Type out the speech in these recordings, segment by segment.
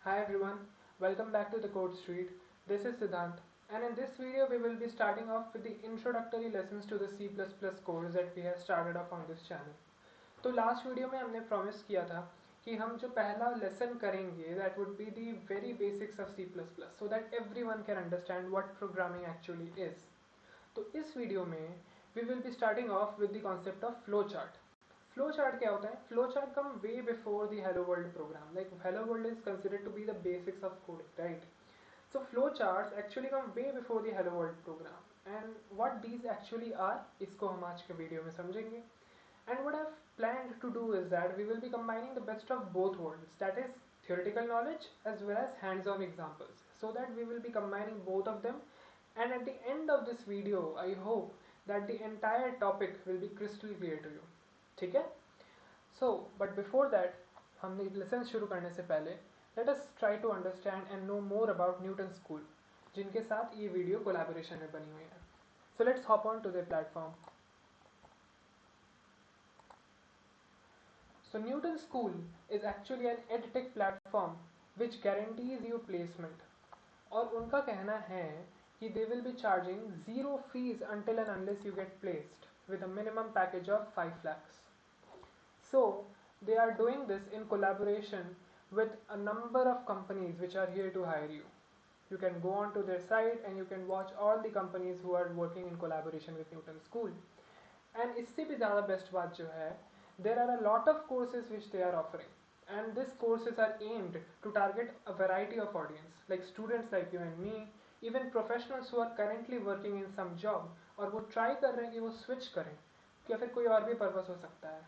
Hi everyone, welcome back to the Code Street. This is Siddhant, and in this video we will be starting off with the introductory lessons to the C++ course that we have started off on this channel. तो last video में हमने promise किया था कि हम जो पहला lesson करेंगे that would be the very basics of C++ so that everyone can understand what programming actually is. तो इस वीडियो में we will be starting off with the concept of flow chart. Flow chart क्या होता है? Flow chart come way before the hello world program. Like hello world is considered to be the basics of coding, right? So flowcharts actually come way before the hello world program, and what these actually are इसको हम आज के video में समझेंगे. And what I've planned to do is that we will be combining the best of both worlds, that is theoretical knowledge as well as hands-on examples, so that we will be combining both of them. And at the end of this video I hope that the entire topic will be crystal clear to you. ठीक है? So but before that, हमने lesson शुरू करने से पहले let us try to understand and know more about Newton School, जिनके साथ ये वीडियो कोलैबोरेशन में बनी हुई है. So let's hop on to their platform. So Newton School is actually an edtech platform which guarantees you placement. और उनका कहना है कि they will be charging zero fees until and unless you get placed with a minimum package of 5 lakhs. So they are doing this in collaboration with a number of companies which are here to hire you. You can go on to their site and you can watch all the companies who are working in collaboration with Newton School. And इससे भी ज़्यादा best बात जो है, there are a lot of courses which they are offering, and these courses are aimed to target a variety of audience, like students like you and me, even professionals who are currently working in some job और वो try कर रहे हैं कि वो switch करें या फिर कोई और भी purpose हो सकता है.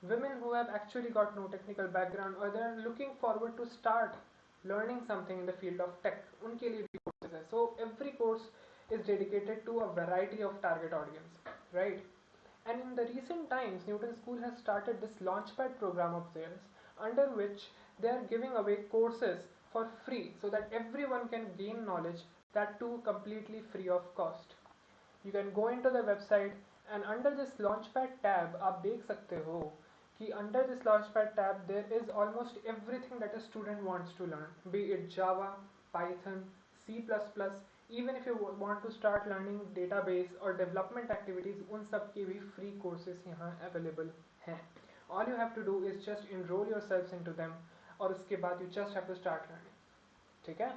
Women who have actually got no technical background or they are looking forward to start learning something in the field of tech, उनके लिए भी courses है. So every course is dedicated to a variety of target audience, right? And in the recent times, Newton School has started this Launchpad program of theirs, under which they are giving away courses for free so that everyone can gain knowledge, that too completely free of cost. You can go into the website and under this Launchpad tab आप देख सकते हो कि under this Launchpad tab there is almost everything that a student wants to learn, be it Java, Python, C++, even if you want to start learning database or development activities, उन सब के भी free courses यहाँ available हैं. All you have to do is just enroll yourselves into them और उसके बाद you just have to start learning. ठीक है?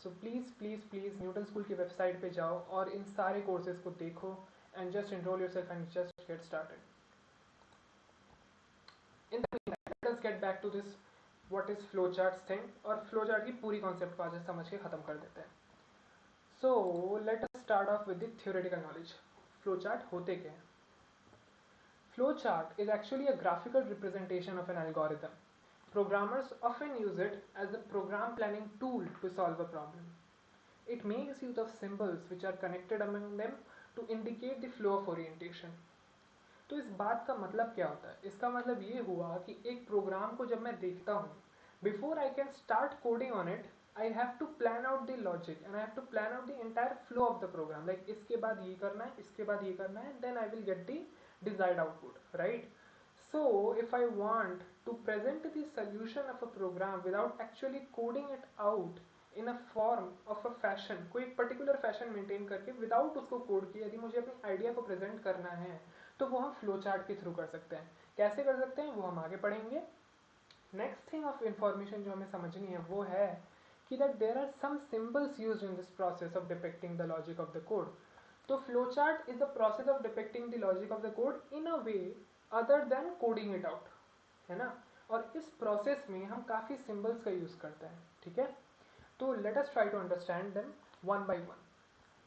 So please please please Newton School की वेबसाइट पे जाओ और इन सारे कोर्सेज को देखो and just enroll yourself and just get started. In the meantime, let us get back to this what is flowcharts thing और flowchart की पूरी concept को आज समझ के ख़त्म कर देते हैं. So let us start off with the theoretical knowledge. Flowchart होते क्या हैं? Flowchart is actually a graphical representation of an algorithm. Programmers often use it as a program planning tool to solve a problem. It makes use of symbols which are connected among them to indicate the flow of orientation. तो इस बात का मतलब क्या होता है? इसका मतलब ये हुआ कि एक प्रोग्राम को जब मैं देखता हूँ, before I can start coding on it, I have to plan out the logic and I have to plan out the entire flow of the program. Like इसके बाद ये करना है, इसके बाद ये करना है, then I will get the desired output, right? So if I want to present the solution of a program without actually coding it out in a form of a fashion, कोई particular fashion maintain करके without उसको code किए, यदि मुझे अपनी idea को present करना है तो वो हम फ्लो चार्ट के थ्रू कर सकते हैं. कैसे कर सकते हैं वो हम आगे पढ़ेंगे. नेक्स्ट थिंग ऑफ इंफॉर्मेशन जो हमें समझनी है वो है कि that there are some symbols used in this process of depicting the logic of the code. तो flow chart is the process of depicting the logic of the code in a way other than coding it out, है ना? और इस process में हम काफ़ी symbols का use करते हैं. ठीक है? तो let us try to understand them one by one.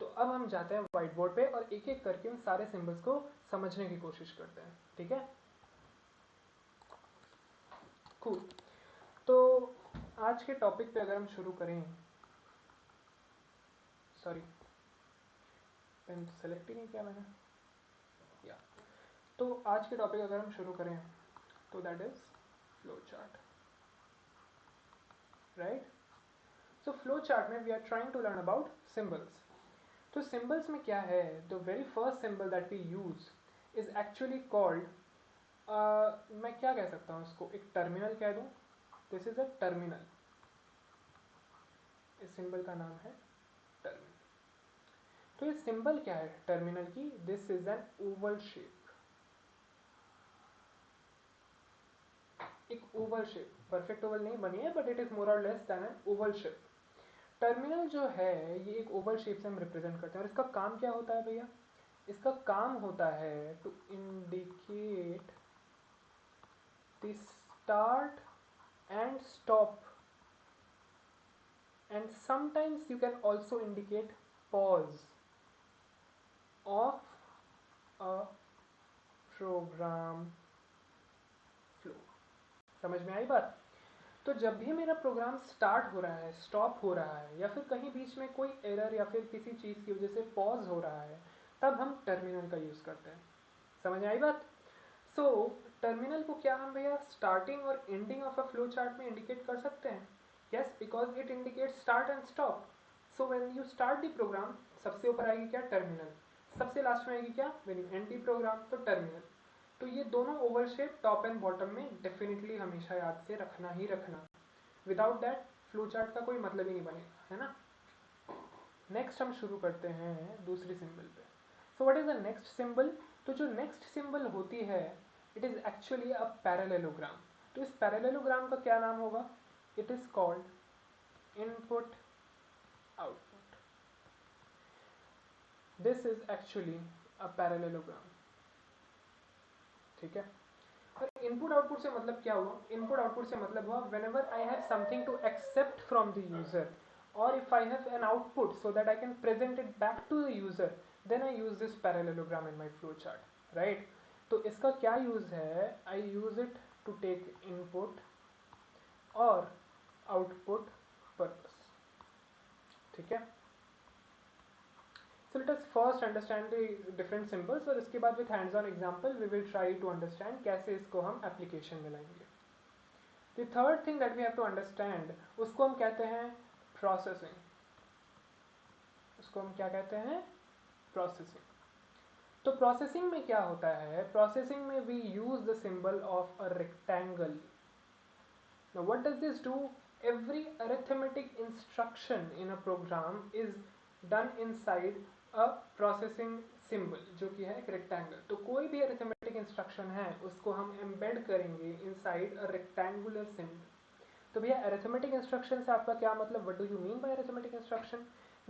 तो अब हम जाते हैं व्हाइट बोर्ड पे और एक एक करके उन सारे सिंबल्स को समझने की कोशिश करते हैं. ठीक है? कूल. तो आज के टॉपिक पे अगर हम शुरू करें, सॉरी पेन सेलेक्ट ही नहीं किया मैंने, या तो आज के टॉपिक अगर हम शुरू करें तो that is flow chart, right? So flow chart में we are trying to learn about symbols. तो सिंबल्स में क्या है? The very first symbol that we use is actually called, मैं क्या कह सकता हूँ इसको, एक टर्मिनल कह दूँ. This is a terminal. इस सिंबल का नाम है टर्मिनल। तो ये सिंबल क्या है टर्मिनल की? This is an oval shape, एक ओवल शेप, परफेक्ट ओवल नहीं बनी है but it is more or less than an oval shape. Terminal जो है ये एक ओवल शेप से हम रिप्रेजेंट करते हैं और इसका काम क्या होता है भैया? इसका काम होता है to indicate the start and stop, and sometimes you can also indicate pause of a program flow। समझ में आई बात? तो जब भी मेरा प्रोग्राम स्टार्ट हो रहा है, स्टॉप हो रहा है, या फिर कहीं बीच में कोई एरर या फिर किसी चीज़ की वजह से पॉज हो रहा है, तब हम टर्मिनल का यूज़ करते हैं। समझ में आई बात? सो टर्मिनल को क्या हम भैया स्टार्टिंग और ending of a flow chart में इंडिकेट कर सकते हैं? Yes, because it indicate start and stop. So when you start the program, सबसे ऊपर आएगी क्या? टर्मिनल। सबसे लास्ट में आएगी क्या? When you end the program, तो टर्मिनल। तो ये दोनों oval shape top and bottom में डेफिनेटली हमेशा याद से रखना ही रखना। विदाउट दैट फ्लो चार्ट का कोई मतलब ही नहीं बनेगा, है ना? नेक्स्ट हम शुरू करते हैं दूसरी सिंबल पे। So what is the next symbol? तो जो नेक्स्ट सिंबल होती है it is actually a parallelogram. तो इस पैरेललोग्राम का क्या नाम होगा? It is called input output. This is actually a parallelogram, ठीक है? और इनपुट आउटपुट से मतलब क्या हुआ? इनपुट आउटपुट से मतलब हुआ whenever I have something to accept from the user or if I have an output so that I can present it back to the user, then I use this parallelogram in my flowchart, right? तो इसका क्या use है? I use it to take input or output purpose, ठीक है? So let us first understand the different symbols और इसके बाद with hands on example we will try to understand कैसे इसको हम application में लाएंगे। The third thing that we have to understand, उसको हम कहते हैं processing। उसको हम क्या कहते हैं? processing। तो processing में क्या होता है? processing में we use the symbol of a rectangle। Now what does this do? Every arithmetic instruction in a program is done inside a processing symbol जो कि है एक rectangle। तो कोई भी arithmetic instruction है उसको हम embed करेंगे inside a rectangular symbol। तो भैया arithmetic instruction से आपका क्या मतलब? What do you mean by arithmetic instruction?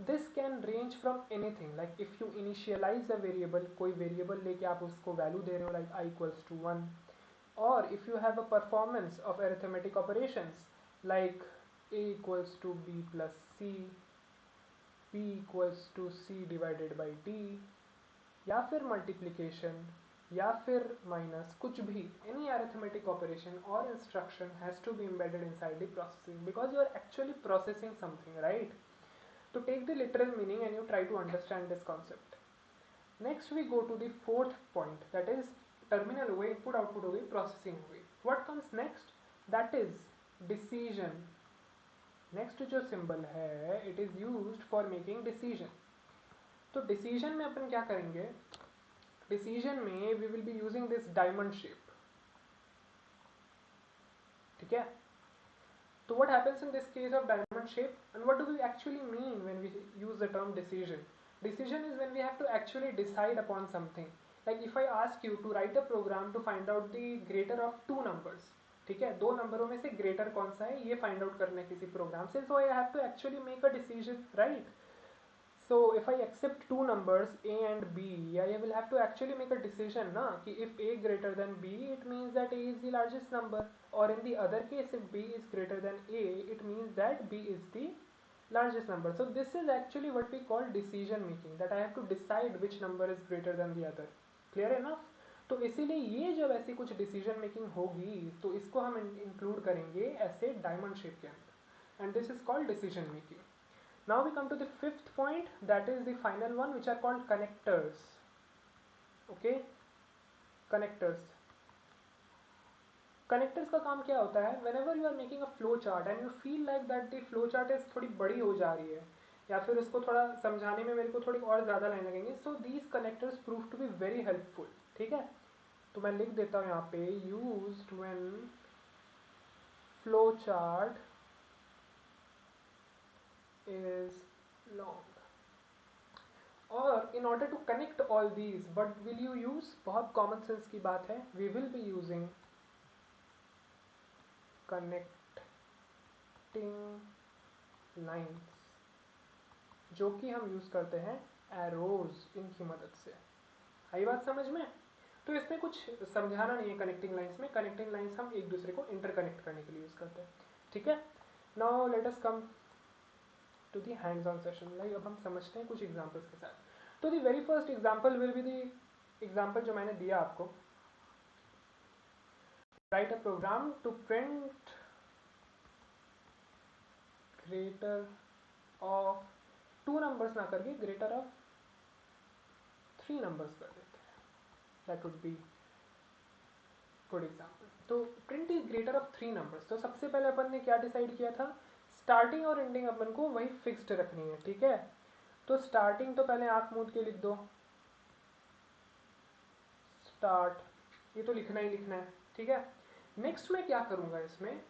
This can range from anything, like if you initialize a variable, कोई variable लेके आप उसको value दे रहे हो like I equals to 1, or if you have a performance of arithmetic operations like a equals to b plus c, p equals to c divided by d, या फिर multiplication या फिर minus, कुछ भी, any arithmetic operation or instruction has to be embedded inside the processing because you are actually processing something, right? To take the literal meaning and you try to understand this concept. Next we go to the fourth point, that is terminal हो गई, input output हो गई, processing हो गई. What comes next? That is decision. Next जो symbol है it is used for making decision. तो decision में अपन क्या करेंगे? Decision में we will be using this diamond shape, ठीक है? So what happens in this case of diamond shape, and what do we actually mean when we use the term decision? Decision is when we have to actually decide upon something. Like if I ask you to write a program to find out the greater of two numbers, ठीक है? दो नंबरों में से greater कौन सा है ये find out करना है किसी प्रोग्राम से, so I have to actually make a decision, right? So if I accept two numbers a and b, I will have to actually make a decision na कि if a greater than b, it means that a is the largest number, or in the other case if b is greater than a, it means that b is the largest number. So this is actually what we call decision making, that I have to decide which number is greater than the other. Clear enough? तो इसीलिए ये जब ऐसी कुछ decision making होगी तो इसको हम इंक्लूड करेंगे ऐसे डायमंड शेप के अंदर, and this is called decision making. Now we come to the fifth point, that is the final one, which are called connectors. Okay, connectors. Connectors का काम क्या होता है? Whenever you are making a flow chart and you feel like that the flow chart is थोड़ी बड़ी हो जा रही है या फिर उसको थोड़ा समझाने में मेरे को थोड़ी और ज़्यादा लाइन लगेंगे, so these connectors prove to be very helpful. ठीक है, तो मैं लिख देता हूँ यहाँ पे used when flow chart in order to connect all these, what will you use? बहुत common sense की बात है. We will be using connecting lines, जो कि हम यूज करते हैं arrows इनकी मदद से. आई बात समझ में? तो इसमें कुछ समझाना नहीं है कनेक्टिंग लाइंस में. कनेक्टिंग लाइंस हम एक दूसरे को इंटरकनेक्ट करने के लिए यूज करते हैं. ठीक है. Now let us come to the hands on session. Like अब हम समझते हैं कुछ एग्जांपल्स के साथ. तो the very first example will be the example जो मैंने दिया आपको. Write a program to print greater of 2 numbers ना करके ग्रेटर ऑफ 3 नंबर्स कर देते हैं. That would be good example. तो print is greater of 3 numbers. तो सबसे पहले अपन ने क्या डिसाइड किया था? स्टार्टिंग और एंडिंग अपन को वही फिक्स्ड रखनी है. ठीक है. तो स्टार्टिंग तो पहले आंख मूंद के लिख दो, स्टार्ट. ये तो लिखना ही लिखना है. ठीक है. नेक्स्ट मैं क्या करूंगा, इसमें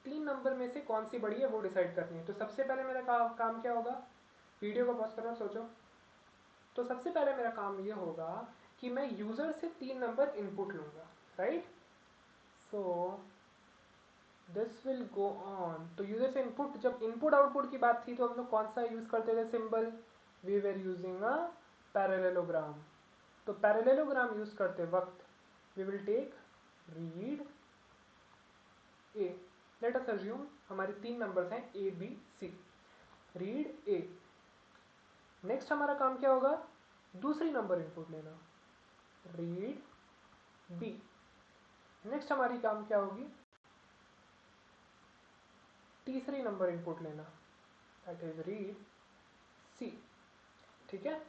3 नंबर में से कौन सी बड़ी है वो डिसाइड करनी है. तो सबसे पहले मेरा काम क्या होगा? वीडियो को पॉज करना, सोचो. तो सबसे पहले मेरा काम ये होगा कि मैं यूजर से 3 नंबर इनपुट लूंगा. Right. So this will go on. तो यूजर से इनपुट, जब इनपुट आउटपुट की बात थी तो हम लोग कौन सा यूज करते थे symbol? We were using a parallelogram. तो पैरेललोग्राम यूज करते वक्त we will take read A. Let us assume हमारे 3 नंबर्स हैं A B C. Read A. Next हमारा काम क्या होगा? दूसरी नंबर इनपुट लेना, रीड बी. नेक्स्ट हमारी काम क्या होगी? तीसरी नंबर इनपुट लेना, दैट इज रीड सी. ठीक है.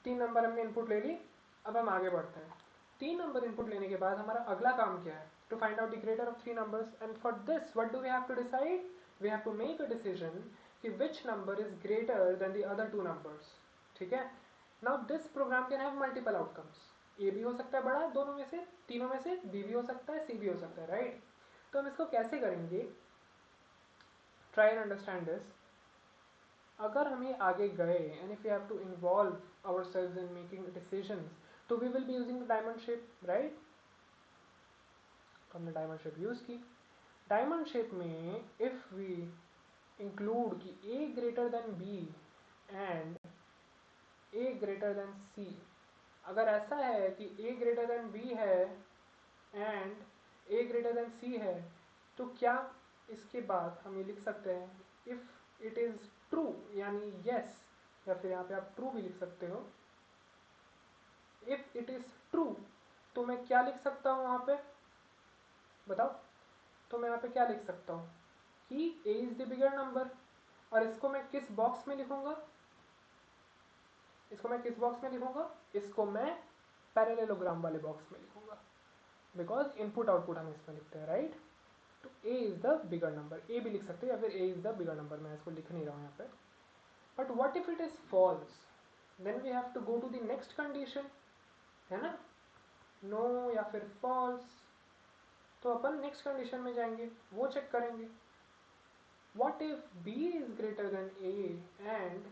3 नंबर हमने इनपुट ले ली. अब हम आगे बढ़ते हैं. 3 नंबर इनपुट लेने के बाद हमारा अगला काम क्या है? To find out the greater of 3 numbers. And for this what do we have to decide? We have to make a decision कि which number is greater than the other 2 numbers. ठीक है. Now this program can have multiple outcomes. A भी हो सकता है बड़ा दोनों में से, तीनों में से. बी भी हो सकता है, सी भी हो सकता है. राइट. तो हम इसको कैसे करेंगे? Try and understand this. अगर हम ये आगे गए and if you have to involve ourselves in making decisions, तो we will be using the diamond shape. Right. तो हमने डायमंड शेप यूज की. डायमंड शेप में इफ वी इंक्लूड कि A greater than B and A greater than C, अगर ऐसा है कि ए ग्रेटर देन बी है and A greater than C है, तो क्या इसके बाद हम ये लिख सकते हैं इफ इट इज ट्रू, यानी यस, या फिर यहाँ पे आप ट्रू भी लिख सकते हो. इफ इट इज ट्रू तो मैं क्या लिख सकता हूँ वहां पे? बताओ. तो मैं यहाँ पे क्या लिख सकता हूँ कि a is the bigger number. और इसको मैं किस बॉक्स में लिखूंगा? इसको मैं किस बॉक्स में लिखूंगा? इसको मैं पैरेललोग्राम वाले बॉक्स में लिखूंगा, बिकॉज इनपुट आउटपुट हम इसमें लिखते हैं. राइट. तो a is the bigger number. a भी लिख सकते हैं या फिर a is the bigger number. मैं इसको लिख नहीं रहा हूँ यहाँ पे. But what if it is false? Then we have to go to the next condition, है ना. नो या फिर फॉल्स. तो अपन नेक्स्ट कंडीशन में जाएंगे, वो चेक करेंगे. What if b is greater then a and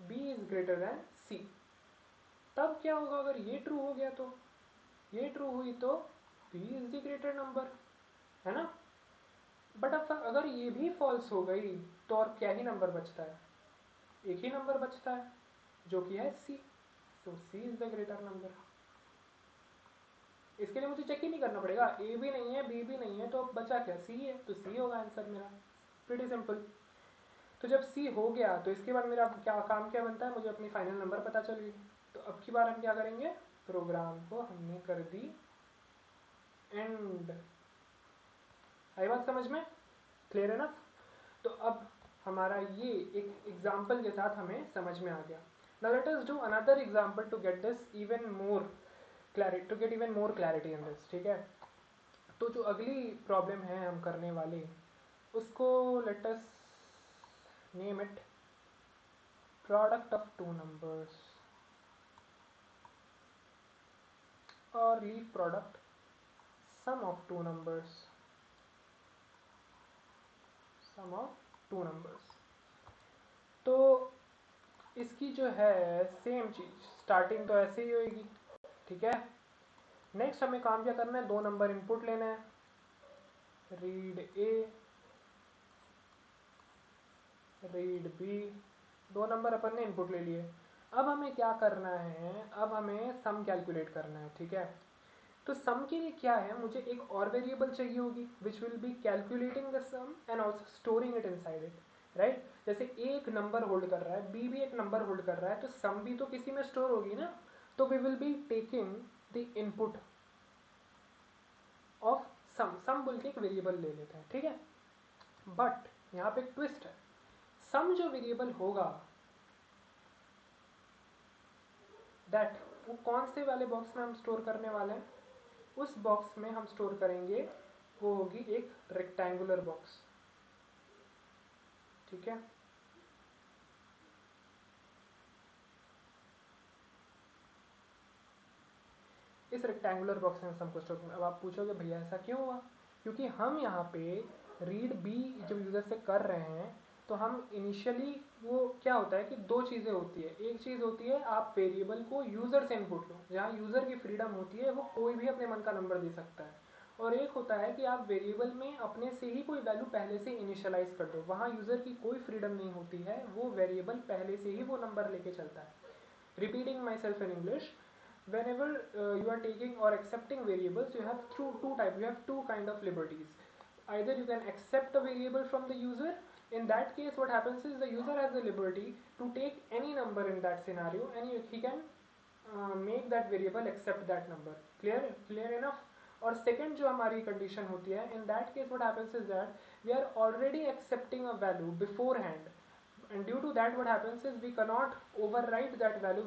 b is greater then c? तब क्या होगा अगर ये ट्रू हो गया? तो ये ट्रू हुई तो b is the greater number, है ना. बट अब अगर ये भी फॉल्स हो गई तो और क्या ही नंबर बचता है? एक ही नंबर बचता है जो कि है c. So c is the greater number. इसके लिए मुझे चेक ही नहीं करना पड़ेगा. a भी नहीं है, b भी नहीं है, तो बचा क्या? c है. तो c होगा आंसर मेरा. Pretty simple. तो जब c हो गया तो इसके बाद मेरा क्या काम क्या बनता है? मुझे अपनी फाइनल नंबर पता चल गई. तो अब की बार हम क्या करेंगे? प्रोग्राम को हमने कर दी एंड. आई बात समझ में? क्लियर है ना? तो अब हमारा ये एक एग्जाम्पल के साथ हमें समझ में आ गया. Now let us do another example to get this even more clarity, to get even more clarity in this. ठीक है. तो जो अगली प्रॉब्लम है हम करने वाले, उसको let us name it product of 2 numbers और leave product sum of 2 numbers. sum of 2 numbers. तो इसकी जो है सेम चीज, स्टार्टिंग तो ऐसे ही होगी, ठीक है। नेक्स्ट हमें काम क्या करना है, 2 नंबर इनपुट लेना है, read A read B, 2 number अपन ने इनपुट ले लिए। अब हमें क्या करना है, अब हमें सम कैलकुलेट करना है, ठीक है। तो सम के लिए क्या है, मुझे एक और वेरिएबल चाहिए होगी which will be calculating the sum and also storing it inside it, right. जैसे ए एक नंबर होल्ड कर रहा है, बी भी एक नंबर होल्ड कर रहा है, तो सम भी तो किसी में स्टोर होगी ना। तो we will be taking the input of sum, sum बोल के एक वेरिएबल ले लेते हैं, ठीक है। बट यहाँ पे एक ट्विस्ट है, सम जो वेरिएबल होगा दैट, वो कौन से वाले बॉक्स में हम स्टोर करने वाले हैं, उस बॉक्स में हम स्टोर करेंगे, वो होगी एक रेक्टेंगुलर बॉक्स, ठीक है। इस रेक्टेंगुलर बॉक्स में सम को स्टोर करना। अब आप पूछोगे भैया ऐसा क्यों हुआ, क्योंकि हम यहाँ पे रीड बी जब यूजर से कर रहे हैं, तो हम इनिशियली, वो क्या होता है कि 2 चीज़ें होती है। एक चीज़ होती है आप वेरिएबल को यूज़र से इनपुट लो, जहाँ यूज़र की फ्रीडम होती है, वो कोई भी अपने मन का नंबर दे सकता है। और एक होता है कि आप वेरिएबल में अपने से ही कोई वैल्यू पहले से इनिशियलाइज कर दो, वहाँ यूज़र की कोई फ्रीडम नहीं होती है, वो वेरिएबल पहले से ही वो नंबर लेके चलता है। Repeating myself in English, whenever you are taking or accepting variables, you have two types, you have two kind of liberties. Either you can accept a variable from the user. In that case, what happens is the user has the liberty to take any number in that scenario, and he can make that variable accept that number. Clear enough. और second जो हमारी condition होती है, in that case what happens is that we are already accepting a value beforehand, and due to that what happens is we cannot overwrite that value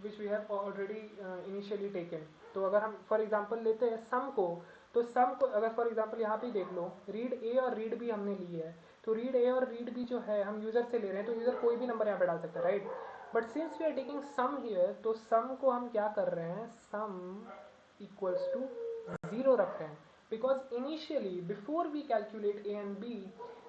which we have already initially taken. तो अगर हम for example लेते हैं sum को, तो sum को अगर for example यहाँ पे देख लो, read a और read b हमने ली है, तो read a और read b जो है हम यूजर से ले रहे हैं, तो यूजर कोई भी नंबर यहाँ पे डाल सकता है, right. But since we are taking sum here, तो सम को हम क्या कर रहे हैं, सम इक्वल्स टू 0 रख रहे हैं, because initially before we calculate a and b,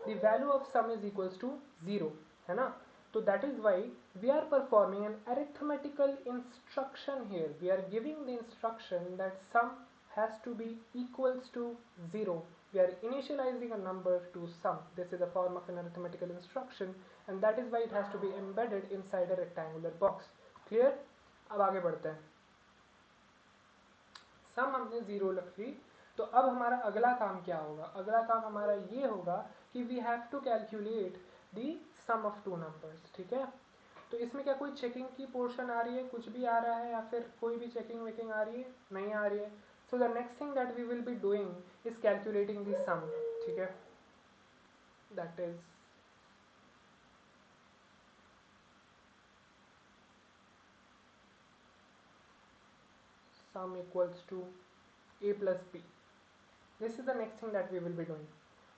the value of sum is equals to 0, है ना। तो that is why we are performing an arithmetical instruction here, we are giving the instruction that sum has to be equals to 0. We are initializing a number to sum. This is a form of an arithmetical instruction, and that is why it has to be embedded inside a rectangular box. Clear? अब आगे बढ़ते हैं। सम हमने 0 रख ली, तो अब हमारा अगला काम क्या होगा, अगला काम हमारा ये होगा कि we have to calculate the sum of 2 numbers, ठीक है। तो इसमें क्या कोई चेकिंग की पोर्शन आ रही है, कुछ भी आ रहा है, या फिर कोई भी चेकिंग वेकिंग आ रही है, नहीं आ रही है। So the next thing that we will be doing is calculating the sum, ठीक है। That is sum equals to a plus b. This is the next thing that we will be doing.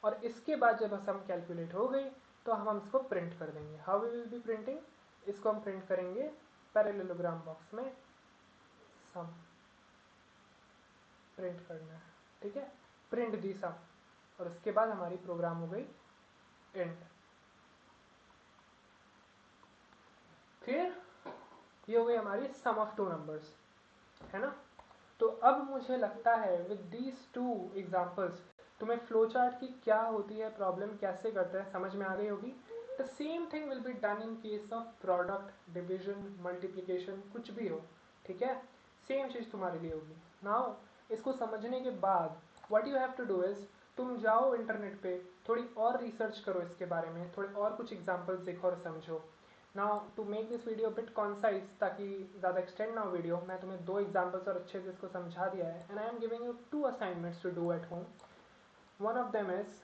और इसके बाद जब सम calculate हो गई, तो हम इसको प्रिंट कर देंगे। How we will be printing, इसको हम प्रिंट करेंगे पैरेललोग्राम बॉक्स में, सम प्रिंट करना है, ठीक है, प्रिंट दी सम, और उसके बाद हमारी प्रोग्राम हो गई एंड। क्लियर, ये हो गई हमारी सम ऑफ 2 नंबर्स, है ना। तो अब मुझे लगता है विद दीज 2 एग्जांपल्स तुम्हें फ्लो चार्ट की क्या होती है प्रॉब्लम, कैसे करते हैं, समझ में आ गई होगी। The same thing will be done in case of product, division, multiplication, कुछ भी हो, ठीक है, सेम चीज़ तुम्हारे लिए होगी। नाउ इसको समझने के बाद what you have to do is, तुम जाओ इंटरनेट पे, थोड़ी और रिसर्च करो इसके बारे में, थोड़े और कुछ एग्जाम्पल्स देखो और समझो। Now to make this video bit concise, ताकि ज़्यादा एक्सटेंड ना हो वीडियो, मैं तुम्हें 2 एग्जाम्पल्स और अच्छे से इसको समझा दिया है, and I am giving you 2 assignments to do at home. One of them is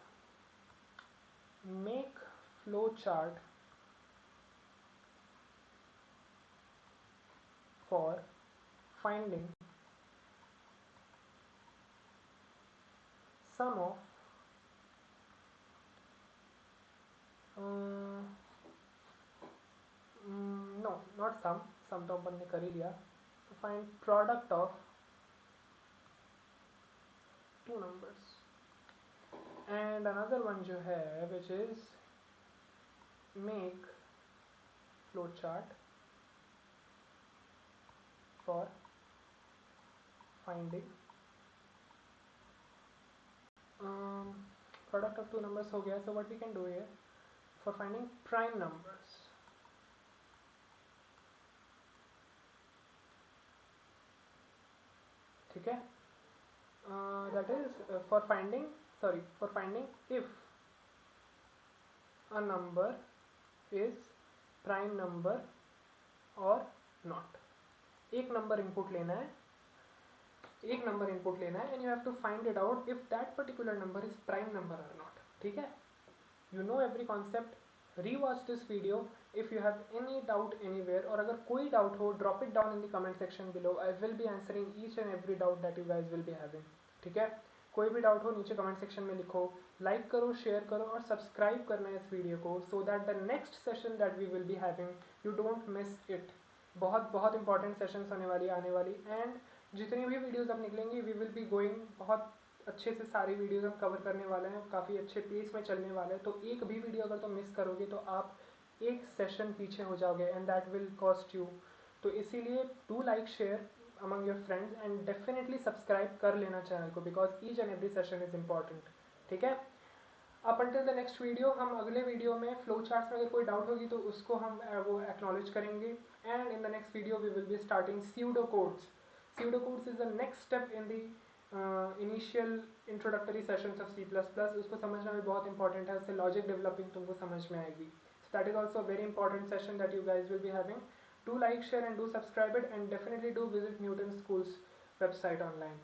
make flow chart for finding sum of no not sum तो अपन ने कर ही लिया, to find product of 2 numbers, and another one जो है which is make flowchart for finding product of two numbers हो गया. So what we can do here for finding prime numbers, ठीक है. That is for finding if a number is prime number or not. एक number input लेना है and you have to find it out if that particular number is prime number or not. ठीक है. You know every concept. Rewatch this video if you have any doubt anywhere, और अगर कोई doubt हो drop it down in the comment section below. I will be answering each and every doubt that you guys will be having. ठीक है. कोई भी doubt हो नीचे कमेंट सेक्शन में लिखो, लाइक करो, शेयर करो और सब्सक्राइब करना है इस वीडियो को, so that the next session that we will be having you don't miss it. बहुत इंपॉर्टेंट सेशंस होने वाली आने वाली, एंड जितनी भी वीडियोस अब निकलेंगी वी विल बी गोइंग, बहुत अच्छे से सारी वीडियोस हम कवर करने वाले हैं, काफ़ी अच्छे पेस में चलने वाले हैं. तो एक भी वीडियो अगर तुम मिस करोगे तो आप एक सेशन पीछे हो जाओगे and that will cost you. तो इसीलिए do like, share among your friends and definitely subscribe कर लेना चैनल को, because each and every session is important. ठीक है. up until the next video, हम अगले वीडियो में फ्लो चार्ट्स में अगर कोई डाउट होगी तो उसको हम वो एक्नॉलेज करेंगे, and in the next video we will be starting pseudocodes. Pseudocodes is the next step in the initial introductory sessions of C++. उसको समझना भी बहुत इंपॉर्टेंट है, उससे लॉजिक डेवलपिंग तुमको समझ में आएगी. So that is also a very important session that you guys will be having. Do like, share and do subscribe it, and definitely do visit Newton School's website online.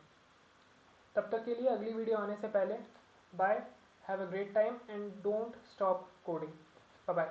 तब तक के लिए अगली video आने से पहले bye, have a great time and don't stop coding. Bye bye.